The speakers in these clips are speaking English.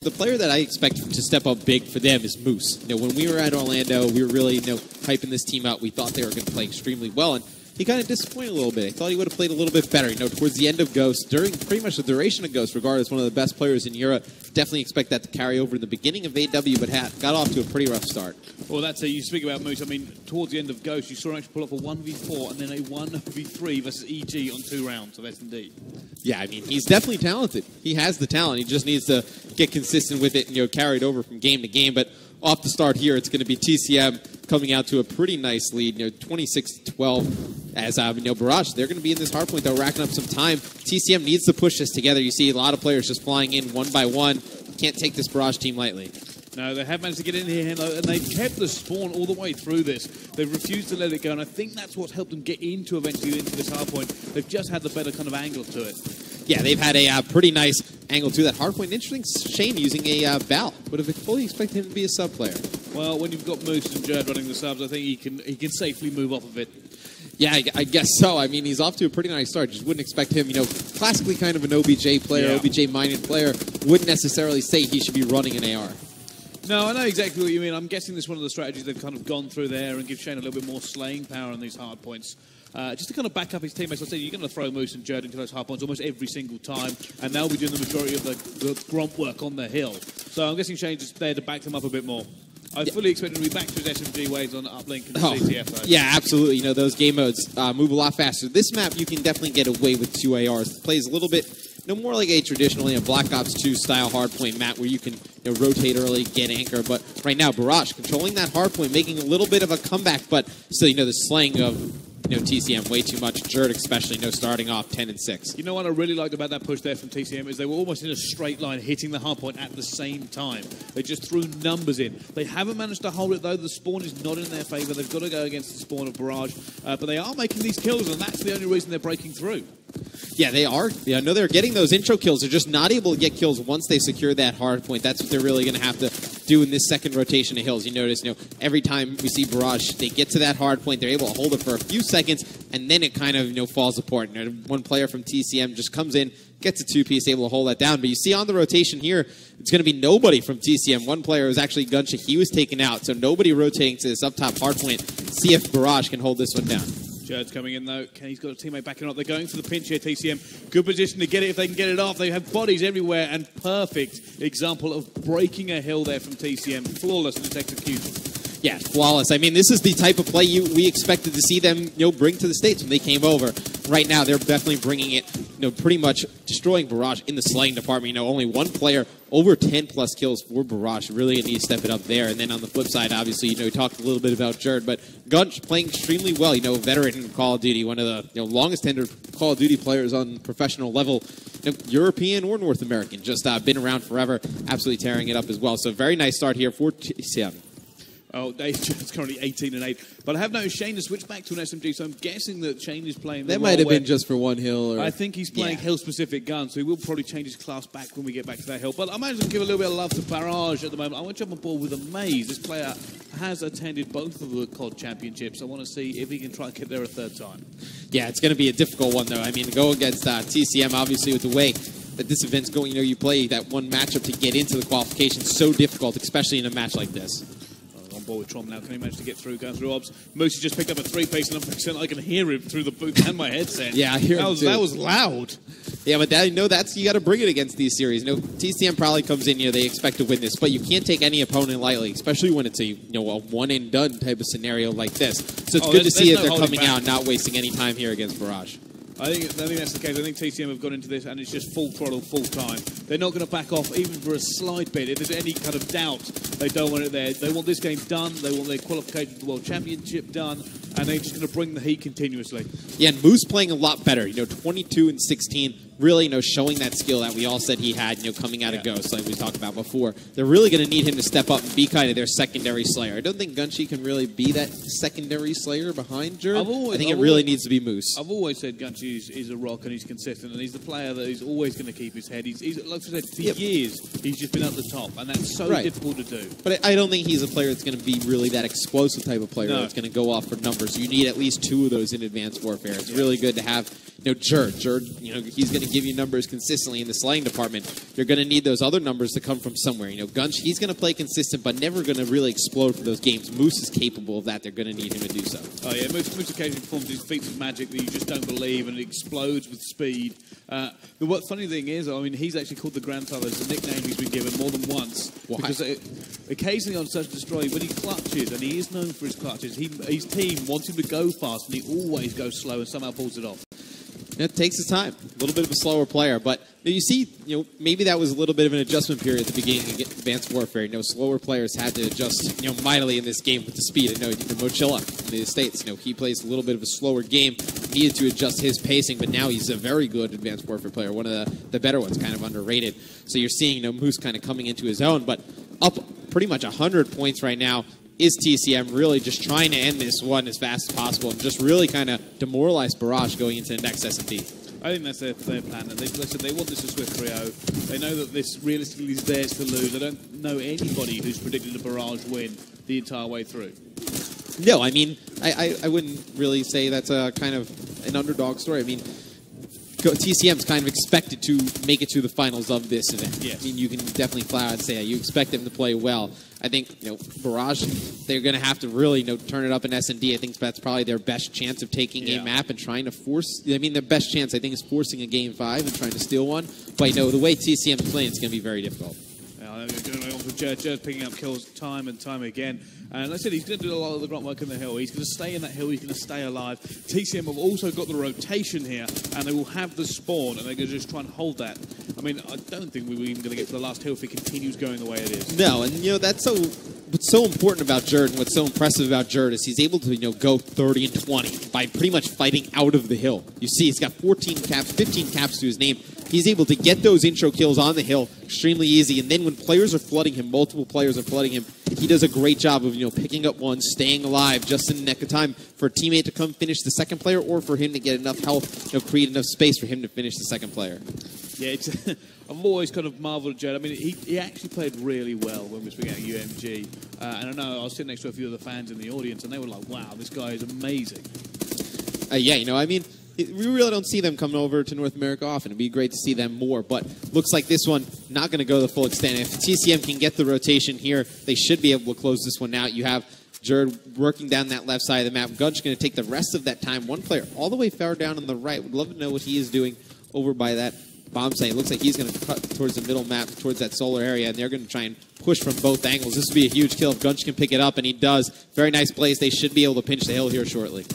The player that I expect to step up big for them is Moose. When we were at Orlando, we were really, hyping this team out. We thought they were going to play extremely well, and he kind of disappointed a little bit. I thought he would have played a little bit better. Towards the end of Ghost, during pretty much the duration of Ghost, regardless, one of the best players in Europe. Definitely expect that to carry over in the beginning of AW, but got off to a pretty rough start. Well, that's it. You speak about Moose. I mean, towards the end of Ghost, you saw him actually pull off a 1v4 and then a 1v3 versus EG on 2 rounds of S&D. Yeah, I mean, he's definitely talented. He has the talent. He just needs to get consistent with it and, carry it over from game to game. But off the start here, it's going to be TCM coming out to a pretty nice lead, 26-12. As Barrage, they're going to be in this hardpoint, though, racking up some time. TCM needs to push this together. You see a lot of players just flying in one by one. You can't take this Barrage team lightly. No, they have managed to get in here, and they've kept the spawn all the way through this. They've refused to let it go, and I think that's what's helped them get eventually into this hardpoint. They've just had the better kind of angle to it. Yeah, they've had a pretty nice angle to that hardpoint. Interesting Shane using a Val. Would have fully expected him to be a sub player. Well, when you've got Moose and Jerd running the subs, I think he can safely move off of it. Yeah, I guess so. I mean, he's off to a pretty nice start. Just wouldn't expect him, classically kind of an OBJ player, OBJ-minded player. Wouldn't necessarily say he should be running an AR. No, I know exactly what you mean. I'm guessing this is one of the strategies they've kind of gone through there and give Shane a little bit more slaying power on these hard points. Just to kind of back up his teammates. I say you're going to throw Moose and Jerd into those hard points almost every single time, and they'll be doing the majority of the grunt work on the hill. So I'm guessing Shane's just there to back them up a bit more. I fully expect him to be back to his SMG ways on uplink and the CTF though. Yeah, absolutely. Those game modes move a lot faster. This map, you can definitely get away with 2 ARs. It plays a little bit, more like a traditionally a Black Ops 2 style hardpoint map where you can rotate early, get anchor. But right now, Barrage controlling that hardpoint, making a little bit of a comeback, but still, the slaying of TCM way too much. Jerd especially, starting off 10-6. You know what I really liked about that push there from TCM is they were almost in a straight line hitting the hardpoint at the same time. They just threw numbers in. They haven't managed to hold it though. The spawn is not in their favour. They've got to go against the spawn of Barrage. But they are making these kills, and that's the only reason they're breaking through. Yeah, they are. I know they're getting those intro kills. They're just not able to get kills once they secure that hard point. That's what they're really going to have to do in this second rotation of hills. You notice, every time we see Barrage, they get to that hard point, they're able to hold it for a few seconds, and then it kind of, falls apart. One player from TCM just comes in, gets a 2-piece, able to hold that down. But you see on the rotation here, it's going to be nobody from TCM. One player was actually Gunship. He was taken out, so nobody rotating to this up top hard point. See if Barrage can hold this one down. Jerd's coming in, though. He's got a teammate backing up. They're going for the pinch here, TCM. Good position to get it if they can get it off. They have bodies everywhere, and perfect example of breaking a hill there from TCM. Flawless in its execution. Yeah, flawless. I mean, this is the type of play we expected to see them, bring to the States when they came over. Right now, they're definitely bringing it, pretty much destroying Barrage in the slaying department. Only one player over 10-plus kills for Barrage. Really need to step it up there. And then on the flip side, obviously, we talked a little bit about Jerd, but Gunch playing extremely well. Veteran in Call of Duty, one of the longest-tenured Call of Duty players on professional level, European or North American. Just been around forever, absolutely tearing it up as well. So very nice start here for TCM. Oh, Jerd's currently 18-8. But I have noticed Shane has switched back to an SMG, so I'm guessing that Shane is playing the That might have been just for one hill. Or, I think he's playing hill-specific guns, so he will probably change his class back when we get back to that hill. But I might as well give a little bit of love to Barrage at the moment. I want to jump on board with Amaze. This player has attended both of the COD championships. I want to see if he can try and get there a third time. Yeah, it's going to be a difficult one, though. I mean, to go against TCM, obviously, with the way that this event's going, you play that one matchup to get into the qualification. So difficult, especially in a match like this. Ball with Trom now. Can he manage to get through, going through obs? Moose just picked up a 3-piece, and I can hear him through the booth and my headset. Yeah, I hear him too. That was loud. Yeah, but that's you got to bring it against these series. TCM probably comes in, they expect to win this, but you can't take any opponent lightly, especially when it's a one and done type of scenario like this. So it's good to see that they're coming out and not wasting any time here against Barrage. I think that's the case. I think TCM have gone into this and it's just full throttle, full time. They're not going to back off even for a slight bit. If there's any kind of doubt, they don't want it there. They want this game done. They want their qualification to the World Championship done, and they're just going to bring the heat continuously. Yeah, and Moose playing a lot better. 22-16, really, showing that skill that we all said he had, coming out of Ghost, like we talked about before. They're really going to need him to step up and be kind of their secondary slayer. I don't think Gunship can really be that secondary slayer behind Jerd. I think it really needs to be Moose. I've always said Gunship is a rock and he's consistent, and he's the player that is always going to keep his head. He's like I said, for years, he's just been at the top, and that's so difficult to do. But I don't think he's a player that's going to be really that explosive type of player that's going to go off for numbers. You need at least 2 of those in Advanced Warfare. It's really good to have, Jerd, he's going to give you numbers consistently in the slaying department. You're going to need those other numbers to come from somewhere. Gunch, he's going to play consistent, but never going to really explode for those games. Moose is capable of that. They're going to need him to do so. Oh, yeah, Moose occasionally performs these feats of magic that you just don't believe, and it explodes with speed. The funny thing is, he's actually called the grandfather. It's a nickname he's been given more than once. Why? Because occasionally on Search and Destroy, when he clutches, and he is known for his clutches, his team wants him to go fast, and he always goes slow and somehow pulls it off. It takes his time. A little bit of a slower player, but you see, maybe that was a little bit of an adjustment period at the beginning of Advanced Warfare. Slower players had to adjust, mightily in this game with the speed. The Mochilla in the States, he plays a little bit of a slower game, needed to adjust his pacing, but now he's a very good Advanced Warfare player, one of the better ones, kind of underrated. So you're seeing, Moose kind of coming into his own, but up pretty much 100 points right now. Is TCM really just trying to end this one as fast as possible and just really kind of demoralize Barrage going into the next S&D? I think that's their plan. And they want this a swift 3-0. They know that this realistically is theirs to lose. I don't know anybody who's predicted a Barrage win the entire way through. No, I wouldn't really say that's a kind of an underdog story. TCM's kind of expected to make it to the finals of this event. Yes. You can definitely flat out say that. You expect them to play well. I think, Barrage, they're going to have to really, turn it up in S&D. I think that's probably their best chance of taking a map and trying to force. Their best chance, I think, is forcing a Game 5 and trying to steal one. But, the way TCM is playing, it's going to be very difficult. Jerd picking up kills time and time again. And like I said, he's going to do a lot of the grunt work in the hill. He's going to stay in that hill. He's going to stay alive. TCM have also got the rotation here, and they will have the spawn, and they're going to just try and hold that. I don't think we're even going to get to the last hill if it continues going the way it is. No, and, that's so... What's so important about Jerd and what's so impressive about Jerd is he's able to, go 30 and 20 by pretty much fighting out of the hill. You see, he's got 14 caps, 15 caps to his name. He's able to get those intro kills on the hill extremely easy. And then when players are flooding him, multiple players are flooding him, he does a great job of, picking up one, staying alive just in the nick of time for a teammate to come finish the second player or for him to get enough health, create enough space for him to finish the second player. Yeah, I've always kind of marveled at Jerd. He actually played really well when we were speaking at UMG. And I know I was sitting next to a few of the fans in the audience, and they were like, wow, this guy is amazing. We really don't see them coming over to North America often. It'd be great to see them more, but looks like this one not going to go the full extent. If TCM can get the rotation here, they should be able to close this one out. You have Jerd working down that left side of the map. Gunch going to take the rest of that time. One player all the way far down on the right. Would love to know what he is doing over by that bomb site. It looks like he's going to cut towards the middle map, towards that solar area, and they're going to try and push from both angles. This would be a huge kill if Gunch can pick it up, and he does. Very nice plays. They should be able to pinch the hill here shortly.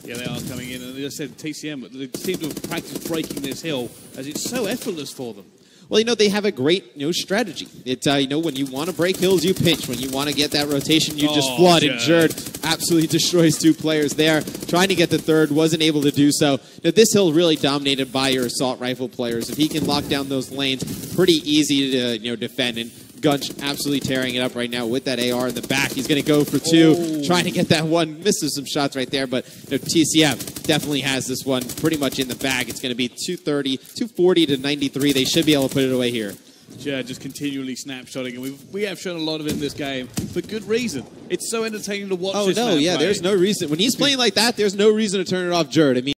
Yeah, they are coming in. And as I said, TCM, they seem to have practiced breaking this hill as it's so effortless for them. Well, they have a great, strategy. It's, when you want to break hills, you pinch. When you want to get that rotation, you just flood. And Jerd absolutely destroys two players there. Trying to get the third, wasn't able to do so. This hill really dominated by your assault rifle players. If he can lock down those lanes, pretty easy to, defend. And Gunch absolutely tearing it up right now with that AR in the back. He's going to go for two, trying to get that one. Misses some shots right there, but TCM definitely has this one pretty much in the bag. It's going to be 240 to 93. They should be able to put it away here. Jerd just continually snapshotting, and we have shown a lot of it in this game for good reason. It's so entertaining to watch. Oh, no, yeah, there's no reason. When he's playing like that, there's no reason to turn it off Jerd.